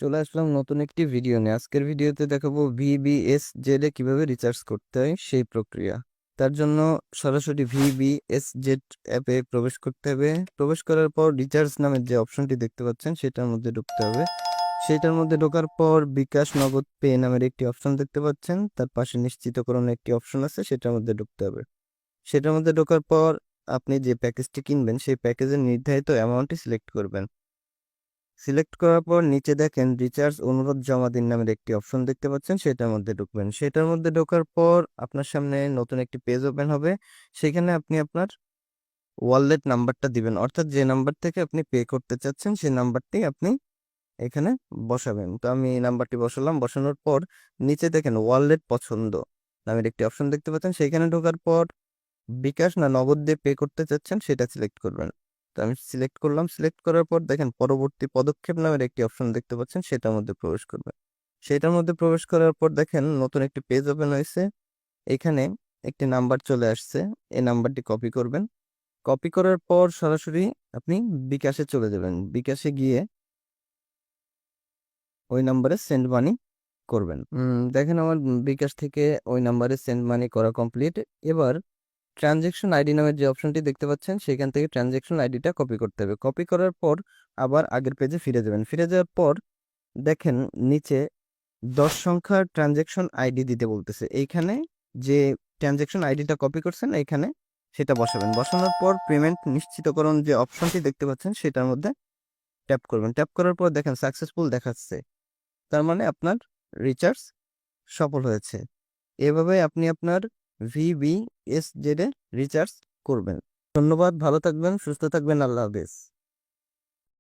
চলে আসলাম নতুন একটি ভিডিও নিয়ে। আজকের ভিডিওতে দেখাবো VBSZ এ কিভাবে রিচার্জ করতে হয় সেই প্রক্রিয়া। তার জন্য সরাসরি VBSZ অ্যাপে প্রবেশ করতে হবে। প্রবেশ করার পর রিচার্জ নামের যে অপশনটি দেখতে পাচ্ছেন সেটার মধ্যে ঢুকতে হবে। সেটার মধ্যে ঢোকার পর বিকাশ, নগদ, পে নামের একটি অপশন দেখতে পাচ্ছেন। তার পাশে নিশ্চিতকরণের একটি অপশন আছে, সেটার মধ্যে ঢুকতে হবে। সেটার মধ্যে ঢোকার পর আপনি যে প্যাকেজটি কিনবেন সেই প্যাকেজের নির্ধারিত অ্যামাউন্টটি সিলেক্ট করবেন। সিলেক্ট করার পর নিচে দেখেন রিচার্জ অনুরোধ জমা দিন নামের একটি অপশন দেখতে পাচ্ছেন, সেটার মধ্যে ঢুকবেন। সেটার মধ্যে ঢোকার পর আপনার সামনে নতুন একটি পেজ ওপেন হবে। সেখানে আপনি আপনার ওয়ালেট নাম্বারটা দিবেন, অর্থাৎ যে নাম্বার থেকে আপনি পে করতে চাচ্ছেন সেই নাম্বারটি আপনি এখানে বসাবেন। তো আমি এই নাম্বারটি বসালাম। বসানোর পর নিচে দেখেন ওয়ালেট পছন্দ নামের একটি অপশন দেখতে পাচ্ছেন। সেইখানে ঢোকার পর বিকাশ না নগদ দিয়ে পে করতে চাচ্ছেন সেটা সিলেক্ট করবেন। তো আমি সিলেক্ট করলাম। সিলেক্ট করার পর দেখেন পরবর্তী পদক্ষেপ নামের একটি অপশন দেখতে পাচ্ছেন, সেটার মধ্যে প্রবেশ করবেন। সেটার মধ্যে প্রবেশ করার পর দেখেন নতুন একটি পেজ ওপেন হয়েছে। এখানে একটি নাম্বার চলে আসছে, এই নাম্বারটি কপি করবেন। কপি করার পর সরাসরি আপনি বিকাশে চলে যাবেন। বিকাশে গিয়ে ওই নাম্বারে সেন্ড মানি করবেন। দেখেন আমার বিকাশ থেকে ওই নাম্বারে সেন্ড মানি করা কমপ্লিট। এবার ট্রানজেকশন আইডি নামের যে অপশনটি দেখতে পাচ্ছেন সেখান থেকে ট্রানজেকশন আইডিটা কপি করতে হবে। কপি করার পর আবার আগের পেজে ফিরে যাবেন। ফিরে যাওয়ার পর দেখেন নিচে 10 সংখ্যার ট্রানজেকশন আইডি দিতে বলতেছে। এইখানে যে ট্রানজেকশন আইডিটা কপি করছেন এইখানে সেটা বসাবেন। বসানোর পর পেমেন্ট নিশ্চিতকরণ যে অপশনটি দেখতে পাচ্ছেন সেটার মধ্যে ট্যাপ করবেন। ট্যাপ করার পর দেখেন সাকসেসফুল দেখাচ্ছে, তার মানে আপনার রিচার্জ সফল হয়েছে। এভাবে আপনি আপনার VBSZ এ রিচার্জ করবেন। ধন্যবাদ, ভালো থাকবেন, সুস্থ থাকবেন, আল্লাহ হাফেজ।